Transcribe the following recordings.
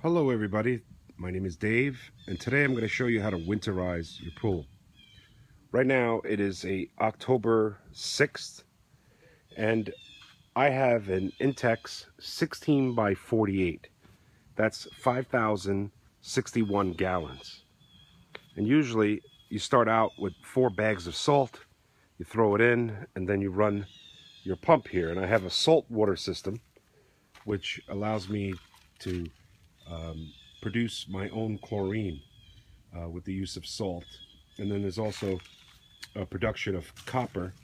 Hello everybody, my name is Dave, and today I'm going to show you how to winterize your pool. Right now it is October 6th, and I have an INTEX 16 by 48. That's 5,061 gallons. And usually you start out with 4 bags of salt, you throw it in, and then you run your pump here. And I have a salt water system, which allows me to produce my own chlorine with the use of salt. And then there's also a production of copper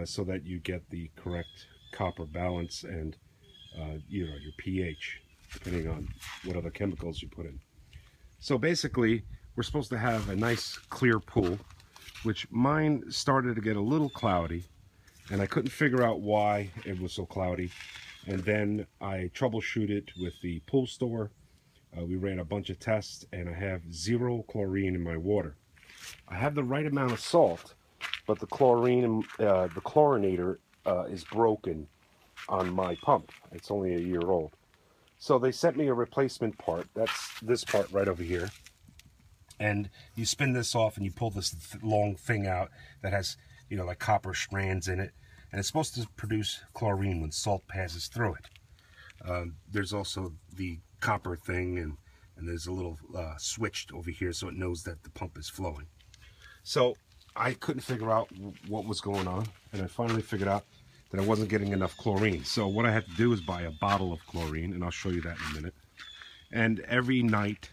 so that you get the correct copper balance and your pH, depending on what other chemicals you put in. So basically, we're supposed to have a nice clear pool, which mine started to get a little cloudy, and I couldn't figure out why it was so cloudy. And then I troubleshoot it with the pool store. We ran a bunch of tests, and I have 0 chlorine in my water. I have the right amount of salt, but the chlorinator is broken on my pump. It's only a year old. So they sent me a replacement part. That's this part right over here. And you spin this off and you pull this long thing out that has, like copper strands in it. And it's supposed to produce chlorine when salt passes through it. There's also the copper thing, and there's a little switch over here so it knows that the pump is flowing. So I couldn't figure out what was going on, and I finally figured out that I wasn't getting enough chlorine. So what I had to do is buy a bottle of chlorine, and I'll show you that in a minute. And every night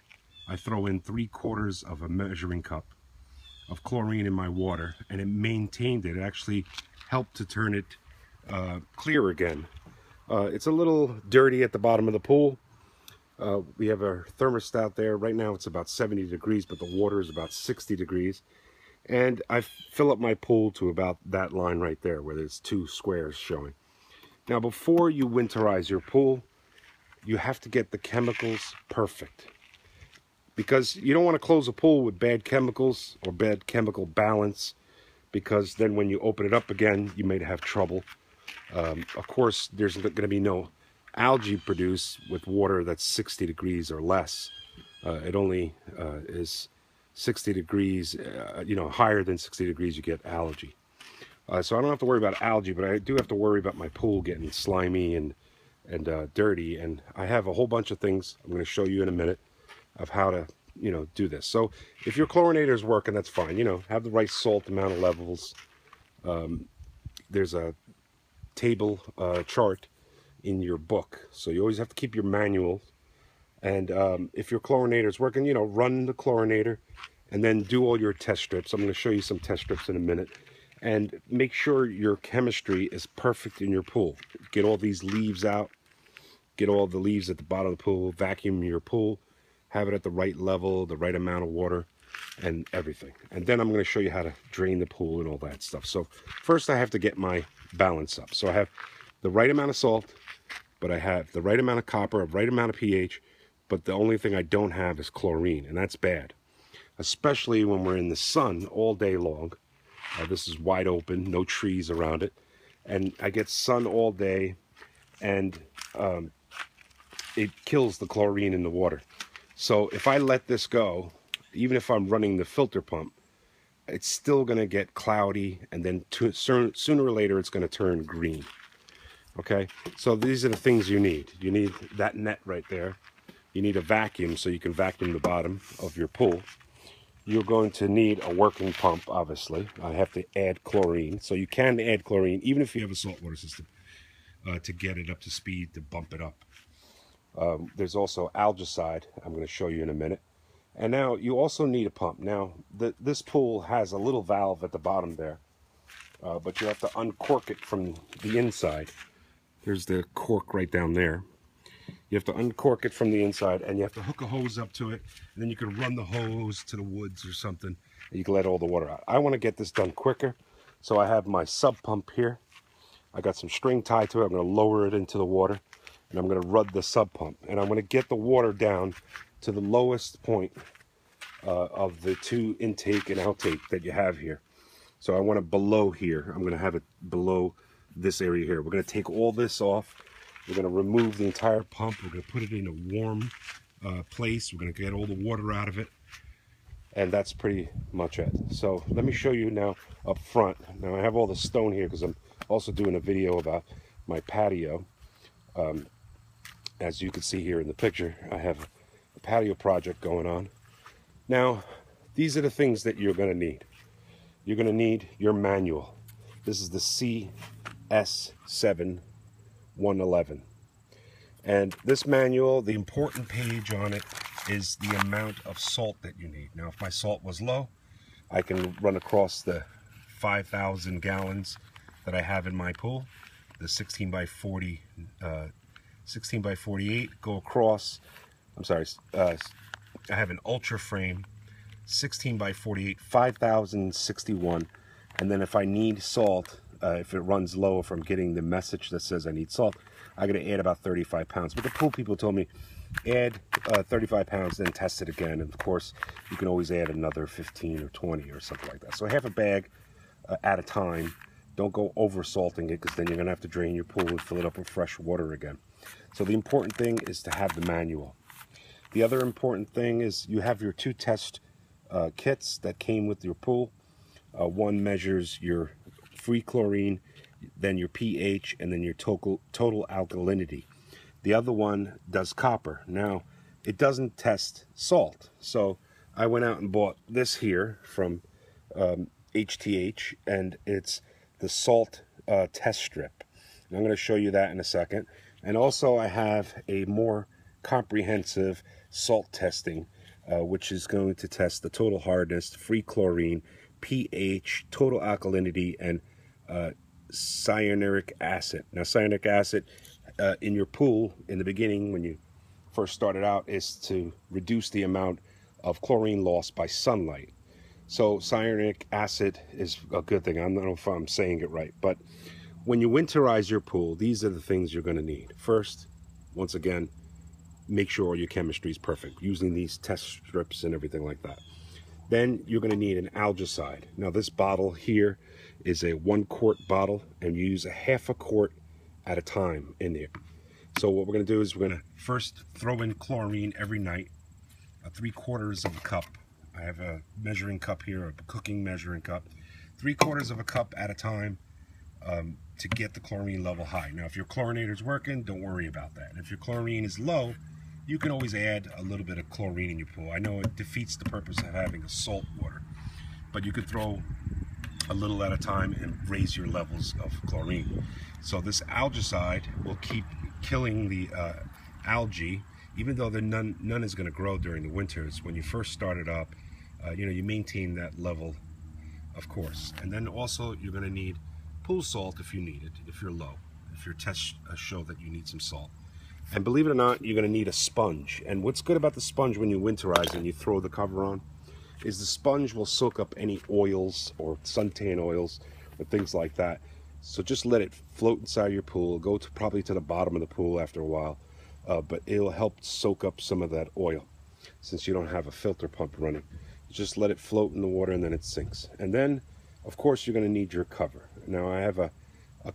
I throw in 3/4 of a measuring cup of chlorine in my water, and it maintained it. It actually helped to turn it clear again. It's a little dirty at the bottom of the pool. We have a thermostat there. Right now it's about 70 degrees, but the water is about 60 degrees. And I fill up my pool to about that line right there where there's 2 squares showing. Now, before you winterize your pool, you have to get the chemicals perfect, because you don't want to close a pool with bad chemicals or bad chemical balance, because then when you open it up again, you may have trouble. Of course, there's going to be no algae produced with water that's 60 degrees or less. It only is 60 degrees, higher than 60 degrees you get algae. So I don't have to worry about algae, but I do have to worry about my pool getting slimy and dirty. And I have a whole bunch of things I'm going to show you in a minute of how to do this. So if your chlorinator is working, that's fine. Have the right salt amount of levels. There's a table chart in your book, so you always have to keep your manual. And if your chlorinator is working, run the chlorinator and then do all your test strips. I'm going to show you some test strips in a minute. And make sure your chemistry is perfect in your pool. Get all these leaves out. Get all the leaves at the bottom of the pool. Vacuum your pool. Have it at the right level, the right amount of water, and everything. And then I'm going to show you how to drain the pool and all that stuff. So first I have to get my balance up. So I have the right amount of salt, but I have the right amount of copper, the right amount of pH, but the only thing I don't have is chlorine, and that's bad. Especially when we're in the sun all day long. This is wide open, no trees around it, and I get sun all day, and it kills the chlorine in the water. So if I let this go, even if I'm running the filter pump, it's still going to get cloudy, and then sooner or later it's going to turn green. Okay, so these are the things you need. You need that net right there. You need a vacuum so you can vacuum the bottom of your pool. You're going to need a working pump, obviously. I have to add chlorine. So you can add chlorine, even if you have a saltwater system, to get it up to speed, to bump it up. There's also algicide, I'm going to show you in a minute. And now you also need a pump. Now, this pool has a little valve at the bottom there, but you have to uncork it from the inside. Here's the cork right down there. You have to uncork it from the inside, and you have to hook a hose up to it, and then you can run the hose to the woods or something, and you can let all the water out. I want to get this done quicker, so I have my sub pump here. I got some string tied to it. I'm going to lower it into the water, and I'm going to run the sub pump, and I'm going to get the water down to the lowest point of the 2 intake and outtake that you have here. So I want it below here. I'm going to have it below this area here. We're going to take all this off, We're going to remove the entire pump. We're going to put it in a warm place. We're going to get all the water out of it. And that's pretty much it. So let me show you now up front. Now I have all the stone here because I'm also doing a video about my patio. As you can see here in the picture, I have a patio project going on. Now, these are the things that you're going to need. You're going to need your manual. This is the CS7111. And this manual, the important page on it is the amount of salt that you need. Now, if my salt was low, I can run across the 5,000 gallons that I have in my pool, the 16 by 48, go across. I'm sorry, I have an ultra frame, 16 by 48, 5,061. And then if I need salt, if it runs low, if I'm getting the message that says I need salt, I got to add about 35 pounds. But the pool people told me, add 35 pounds, then test it again. And of course, you can always add another 15 or 20 or something like that. So half a bag at a time. Don't go over salting it, because then you're going to have to drain your pool and fill it up with fresh water again. So the important thing is to have the manual. The other important thing is you have your 2 test kits that came with your pool. One measures your free chlorine, then your pH, and then your total alkalinity. The other one does copper. Now, it doesn't test salt. So I went out and bought this here from HTH, and it's the salt test strip. And I'm going to show you that in a second. And also I have a more comprehensive salt testing, which is going to test the total hardness, free chlorine, pH, total alkalinity, and cyanuric acid. Now, cyanuric acid in your pool in the beginning when you first started out is to reduce the amount of chlorine loss by sunlight. So cyanuric acid is a good thing. I don't know if I'm saying it right, but when you winterize your pool, these are the things you're going to need. First, once again, make sure your chemistry is perfect, using these test strips and everything like that. Then you're going to need an algicide. Now, this bottle here is a 1 quart bottle, and you use a half a quart at a time in there. So what we're going to do is we're going to first throw in chlorine every night, 3/4 of a cup. I have a measuring cup here, a cooking measuring cup. 3/4 of a cup at a time to get the chlorine level high. Now, if your chlorinator's working, don't worry about that. And if your chlorine is low, you can always add a little bit of chlorine in your pool. I know it defeats the purpose of having a salt water, but you could throw a little at a time and raise your levels of chlorine. So this algicide will keep killing the algae, even though none is going to grow during the winters. When you first start it up, you maintain that level, of course. And then also you're going to need pool salt if you need it, if you're low, if your tests show that you need some salt. And believe it or not, you're going to need a sponge. And what's good about the sponge when you winterize and you throw the cover on is the sponge will soak up any oils or suntan oils or things like that. So just let it float inside your pool, go to probably to the bottom of the pool after a while, but it'll help soak up some of that oil since you don't have a filter pump running. Just let it float in the water and then it sinks. And then, of course, you're going to need your cover. Now, I have a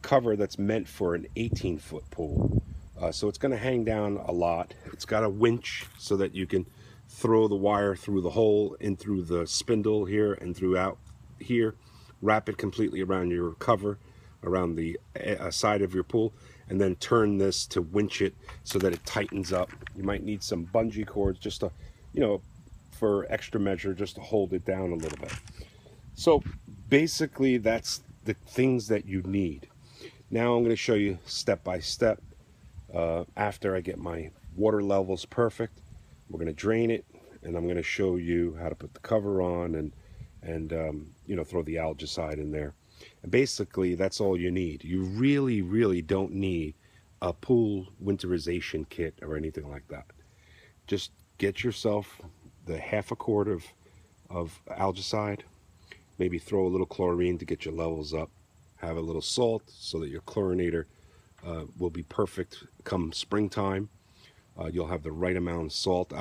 cover that's meant for an 18-foot pool. So it's going to hang down a lot. It's got a winch so that you can throw the wire through the hole, in through the spindle here and throughout here, wrap it completely around your cover, around the side of your pool, and then turn this to winch it so that it tightens up. You might need some bungee cords just to, for extra measure, just to hold it down a little bit. So basically that's the things that you need. Now I'm going to show you step by step. After I get my water levels perfect, we're going to drain it, and I'm going to show you how to put the cover on and throw the algicide in there. And basically, that's all you need. You really, really don't need a pool winterization kit or anything like that. Just get yourself the half a quart of algicide, maybe throw a little chlorine to get your levels up, have a little salt so that your chlorinator will be perfect come springtime. You'll have the right amount of salt,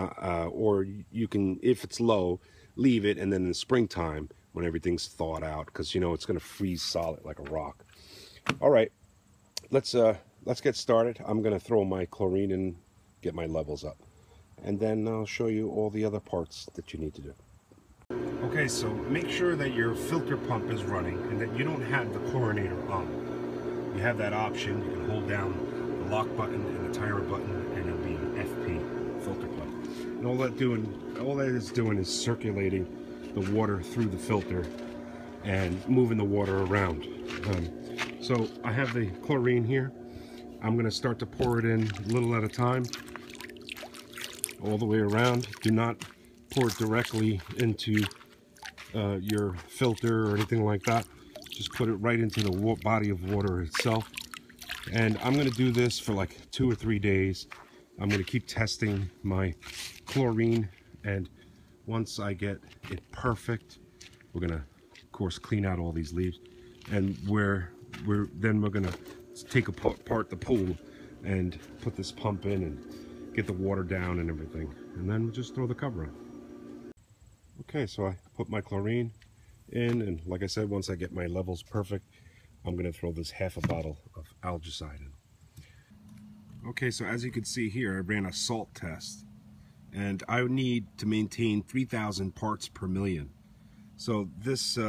or you can, if it's low, leave it, and then in the springtime when everything's thawed out, because it's going to freeze solid like a rock. All right, let's let's get started. I'm going to throw my chlorine in, get my levels up, and then I'll show you all the other parts that you need to do. Okay, so make sure that your filter pump is running and that you don't have the chlorinator on. You have that option. You can hold down the lock button and the timer button, and it'll be an FP filter pump. And all that is doing is circulating the water through the filter and moving the water around. So I have the chlorine here. I'm going to start to pour it in a little at a time, all the way around. Do not pour it directly into your filter or anything like that. Just put it right into the body of water itself. And I'm going to do this for like 2 or 3 days. I'm going to keep testing my chlorine, and once I get it perfect, we're going to, of course, clean out all these leaves, and we're going to take apart the pool and put this pump in and get the water down and everything, and then we'll just throw the cover on. Okay, so I put my chlorine in, and like I said, once I get my levels perfect, I'm going to throw this half a bottle of algicide in. Okay, so as you can see here, I ran a salt test, and I need to maintain 3,000 parts per million. So this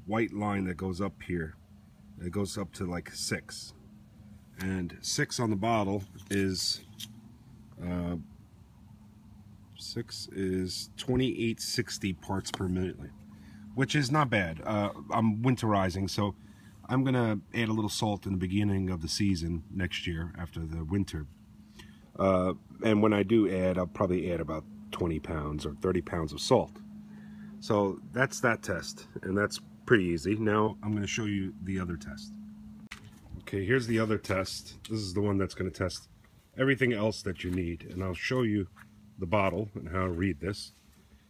white line that goes up here, it goes up to like 6, and 6 on the bottle is 6 is 2860 parts per million, which is not bad. I'm winterizing, so I'm gonna add a little salt in the beginning of the season next year after the winter. And when I do add, I'll probably add about 20 pounds or 30 pounds of salt. So that's that test, and that's pretty easy. Now I'm gonna show you the other test. Okay, here's the other test. This is the one that's gonna test everything else that you need, and I'll show you the bottle and how to read this.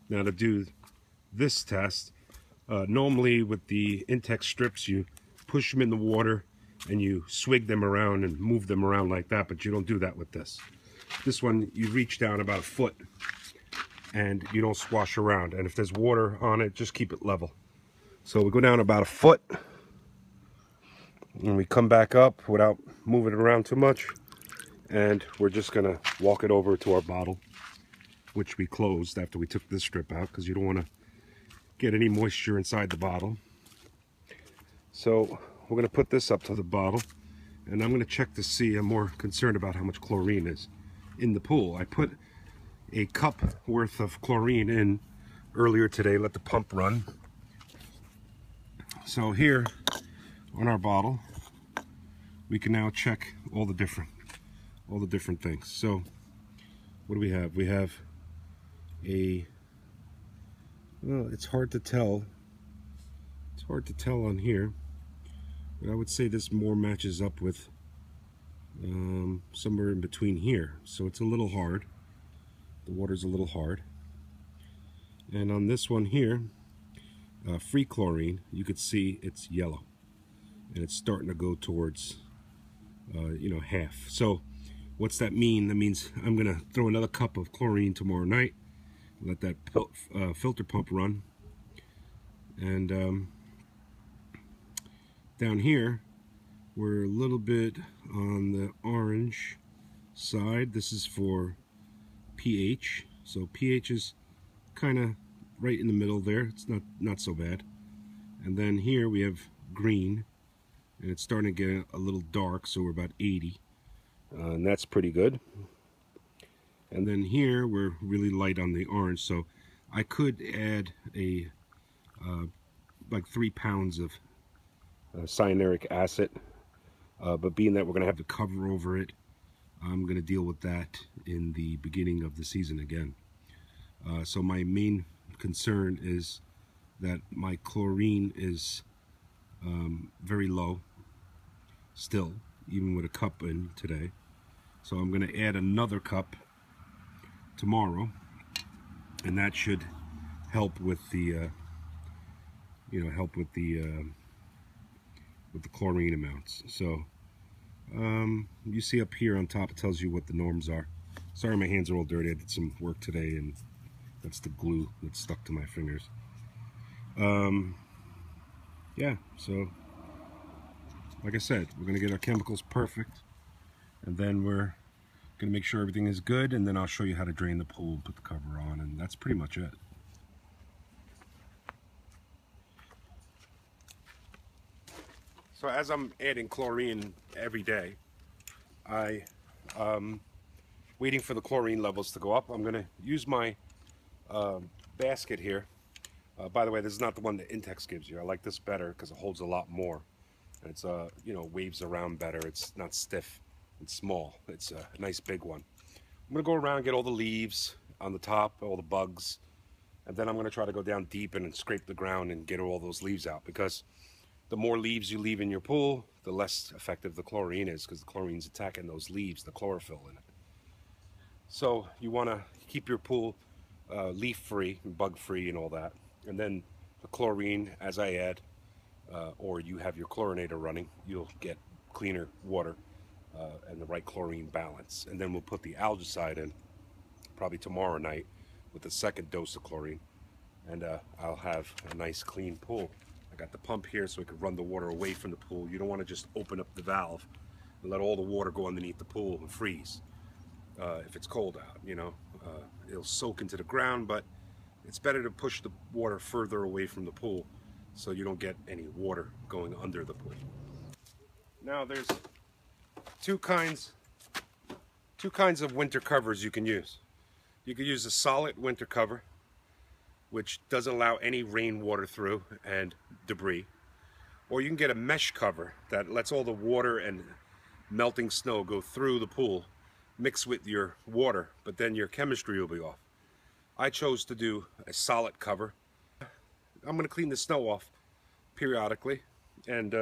Now to do this test, normally with the INTEX strips, you push them in the water and you swig them around and move them around like that, but you don't do that with this. This one, you reach down about 1 foot and you don't swash around, and if there's water on it, just keep it level. So we go down about 1 foot and we come back up without moving it around too much, and we're just gonna walk it over to our bottle, which we closed after we took this strip out because you don't want to get any moisture inside the bottle. So we're going to put this up to the bottle, and I'm going to check to see. I'm more concerned about how much chlorine is in the pool. I put a cup worth of chlorine in earlier today, let the pump run. So here on our bottle, we can now check all the different things. So what do we have? We have well, it's hard to tell. It's hard to tell on here, but I would say this more matches up with somewhere in between here. So it's a little hard. The water's a little hard. And on this one here, free chlorine, you could see it's yellow, and it's starting to go towards half. So what's that mean? That means I'm gonna throw another cup of chlorine tomorrow night, let that filter pump run, and down here we're a little bit on the orange side. This is for pH, so pH is kind of right in the middle there. It's not so bad. And then here we have green, and it's starting to get a little dark, so we're about 80, and that's pretty good. And then here we're really light on the orange, so I could add a like 3 pounds of cyanuric acid, but being that we're going to have the cover over it, I'm going to deal with that in the beginning of the season again. So my main concern is that my chlorine is very low still, even with a cup in today. So I'm going to add another cup tomorrow, and that should help with the with the chlorine amounts. So you see up here on top, it tells you what the norms are. Sorry, my hands are all dirty. I did some work today, and that's the glue that's stuck to my fingers. Yeah, so like I said, we're gonna get our chemicals perfect, And then we're going to make sure everything is good, and then I'll show you how to drain the pool and put the cover on, and that's pretty much it. So as I'm adding chlorine every day, I waiting for the chlorine levels to go up. I'm going to use my basket here. By the way, this is not the one that INTEX gives you. I like this better because it holds a lot more. And it's you know, waves around better. It's not stiff. It's small. It's a nice big one. I'm going to go around and get all the leaves on the top, all the bugs, and then I'm going to try to go down deep and scrape the ground and get all those leaves out, because the more leaves you leave in your pool, the less effective the chlorine is, because the chlorine's attacking those leaves, the chlorophyll in it. So you want to keep your pool leaf-free and bug-free and all that. And then the chlorine, as I add, or you have your chlorinator running, you'll get cleaner water and the right chlorine balance. And then we'll put the algicide in probably tomorrow night with the second dose of chlorine, and I'll have a nice clean pool. I got the pump here so I can run the water away from the pool. You don't want to just open up the valve and let all the water go underneath the pool and freeze if it's cold out. You know, it'll soak into the ground, but it's better to push the water further away from the pool so you don't get any water going under the pool. Now there's two kinds of winter covers you can use. You can use a solid winter cover, which doesn't allow any rainwater through and debris. Or you can get a mesh cover that lets all the water and melting snow go through the pool, mix with your water, but then your chemistry will be off. I chose to do a solid cover. I'm going to clean the snow off periodically, and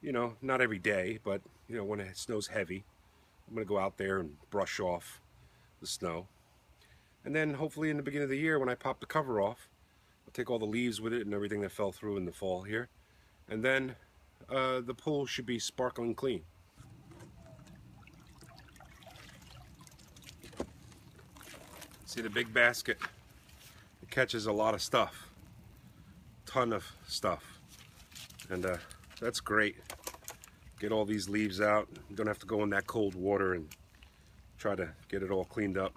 you know, not every day, but you know, when it snow's heavy, I'm going to go out there and brush off the snow. And then hopefully in the beginning of the year, when I pop the cover off, I'll take all the leaves with it and everything that fell through in the fall here, and then the pool should be sparkling clean. See the big basket? It catches a lot of stuff, ton of stuff, and that's great. Get all these leaves out. You don't have to go in that cold water and try to get it all cleaned up.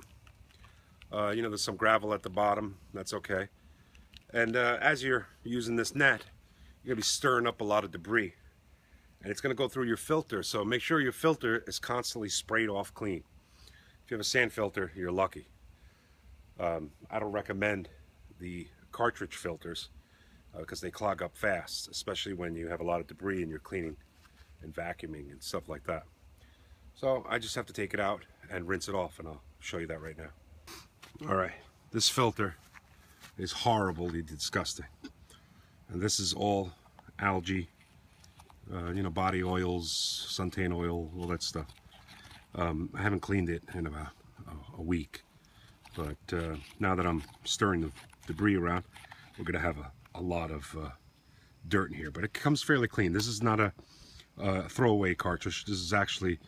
You know, there's some gravel at the bottom. That's okay. And as you're using this net, you're gonna be stirring up a lot of debris, and it's gonna go through your filter. So make sure your filter is constantly sprayed off clean. If you have a sand filter, you're lucky. I don't recommend the cartridge filters because they clog up fast, especially when you have a lot of debris and you're cleaning and vacuuming and stuff like that. So I just have to take it out and rinse it off, and I'll show you that right now. All right, this filter is horribly disgusting, and this is all algae, you know, body oils, suntan oil, all that stuff. I haven't cleaned it in about a week, but now that I'm stirring the debris around, we're gonna have a lot of dirt in here, but it comes fairly clean. This is not a throwaway cartridge. This is actually,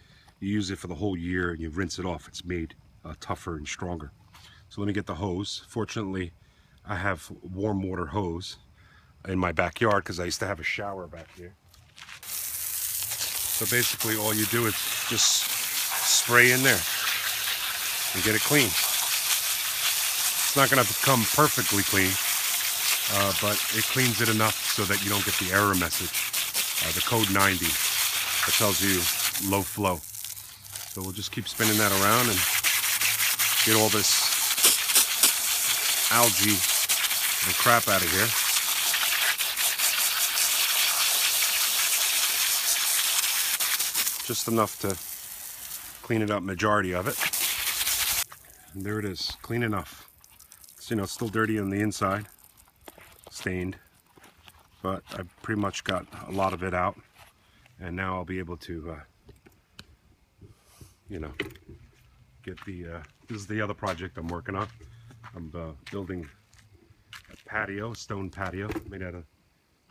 you use it for the whole year and you rinse it off. It's made tougher and stronger. So let me get the hose. Fortunately, I have warm water hose in my backyard because I used to have a shower back here. So basically all you do is just spray in there and get it clean. It's not going to become perfectly clean, but it cleans it enough so that you don't get the error message, the code 90 that tells you low flow. So we'll just keep spinning that around and get all this algae and crap out of here. Just enough to clean it up, majority of it. And there it is, clean enough. It's, you know, still dirty on the inside, stained, but I've pretty much got a lot of it out, and now I'll be able to you know, get the this is the other project I'm working on. I'm building a patio, a stone patio made out of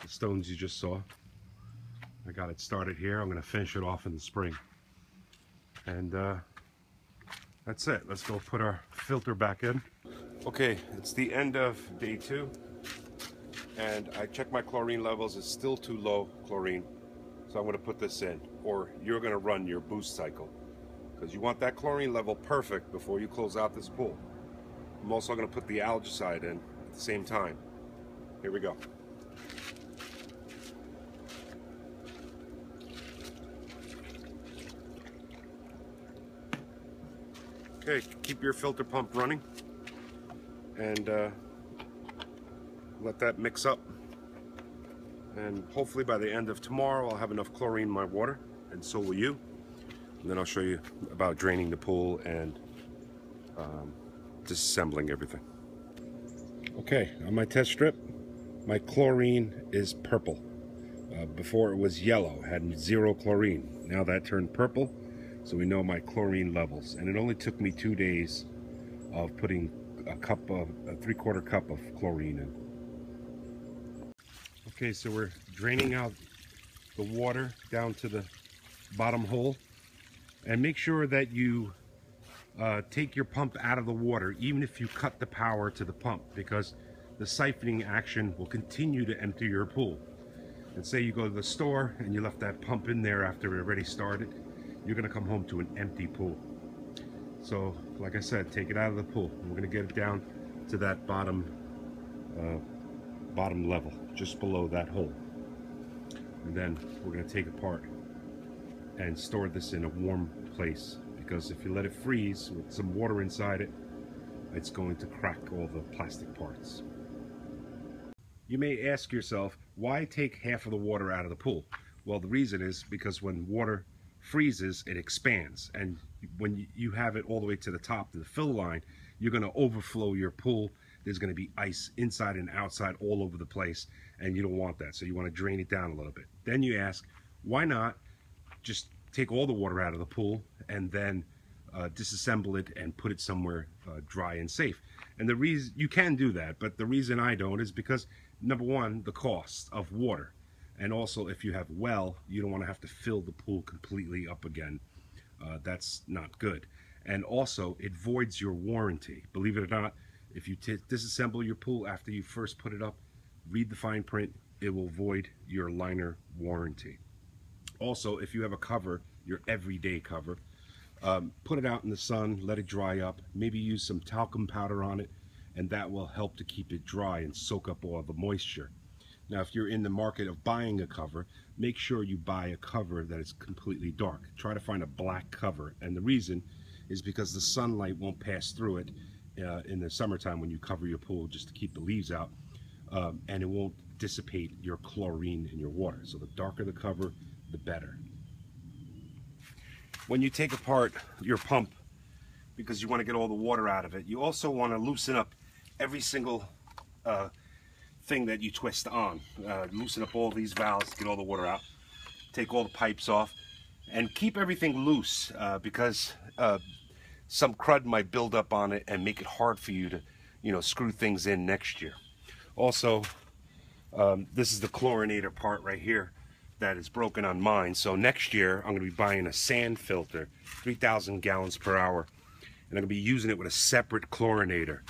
the stones you just saw. I got it started here. I'm going to finish it off in the spring, and that's it. Let's go put our filter back in. Okay, it's the end of day 2, and I checked my chlorine levels. It's still too low chlorine, So I'm going to put this in, or you're going to run your boost cycle, because you want that chlorine level perfect before you close out this pool. I'm also going to put the algicide in at the same time. Here we go. Okay, keep your filter pump running and let that mix up. And hopefully by the end of tomorrow I'll have enough chlorine in my water, and so will you. And then I'll show you about draining the pool and disassembling everything. Okay, on my test strip, my chlorine is purple. Before it was yellow, had 0 chlorine. Now that turned purple, so we know my chlorine levels. And it only took me 2 days of putting a 3/4 cup of chlorine in. Okay, so we're draining out the water down to the bottom hole. And make sure that you take your pump out of the water, even if you cut the power to the pump, because the siphoning action will continue to empty your pool. And say you go to the store and you left that pump in there after it already started, you're going to come home to an empty pool. So, like I said, take it out of the pool. We're going to get it down to that bottom level, just below that hole. And then we're going to take it apart and store this in a warm place, because if you let it freeze with some water inside it, it's going to crack all the plastic parts. You may ask yourself, why take half of the water out of the pool? Well, the reason is because when water freezes, it expands, and when you have it all the way to the top, to the fill line, you're going to overflow your pool. There's going to be ice inside and outside all over the place, and you don't want that, so you want to drain it down a little bit. Then you ask, why not just take all the water out of the pool and then disassemble it and put it somewhere dry and safe? And the reason you can do that, but the reason I don't is because, number one, the cost of water, and also if you have well, you don't want to have to fill the pool completely up again. That's not good. And also, it voids your warranty. Believe it or not, if you disassemble your pool after you first put it up, read the fine print, it will void your liner warranty. Also, if you have a cover, your everyday cover, put it out in the sun, let it dry up, maybe use some talcum powder on it, and that will help to keep it dry and soak up all the moisture. Now, if you're in the market of buying a cover, make sure you buy a cover that is completely dark. Try to find a black cover, and the reason is because the sunlight won't pass through it in the summertime when you cover your pool, just to keep the leaves out, and it won't dissipate your chlorine in your water. So the darker the cover, the better. When you take apart your pump, because you want to get all the water out of it, you also want to loosen up every single thing that you twist on. Loosen up all these valves to get all the water out. Take all the pipes off and keep everything loose, because some crud might build up on it and make it hard for you to, screw things in next year. Also, this is the chlorinator part right here that is broken on mine. So next year I'm going to be buying a sand filter, 3,000 gallons per hour, and I'm going to be using it with a separate chlorinator,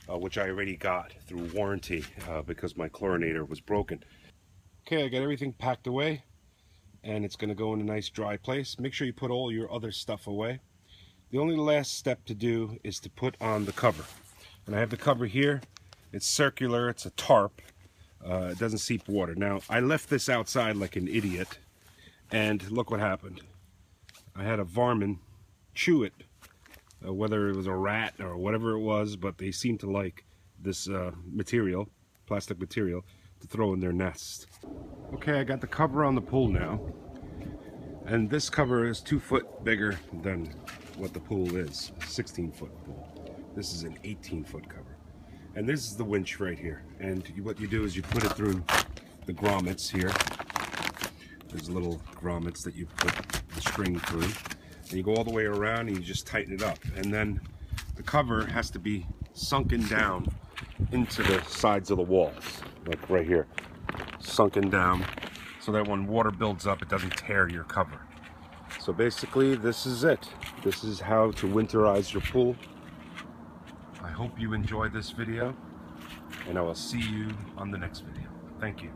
which I already got through warranty because my chlorinator was broken. Okay, I got everything packed away, and it's going to go in a nice dry place. Make sure you put all your other stuff away. The only last step to do is to put on the cover. And I have the cover here. It's circular, it's a tarp. It doesn't seep water. Now, I left this outside like an idiot, and look what happened. I had a varmint chew it, whether it was a rat or whatever it was, but they seem to like this material, plastic material, to throw in their nest. Okay, I got the cover on the pool now, and this cover is 2 foot bigger than what the pool is, 16-foot pool. This is an 18-foot cover. And this is the winch right here. And what you do is you put it through the grommets here. There's little grommets that you put the string through. And you go all the way around and you just tighten it up. And then the cover has to be sunken down into the sides of the walls, like right here. Sunken down so that when water builds up, it doesn't tear your cover. So basically, this is it. This is how to winterize your pool. I hope you enjoyed this video, and I will see you on the next video. Thank you.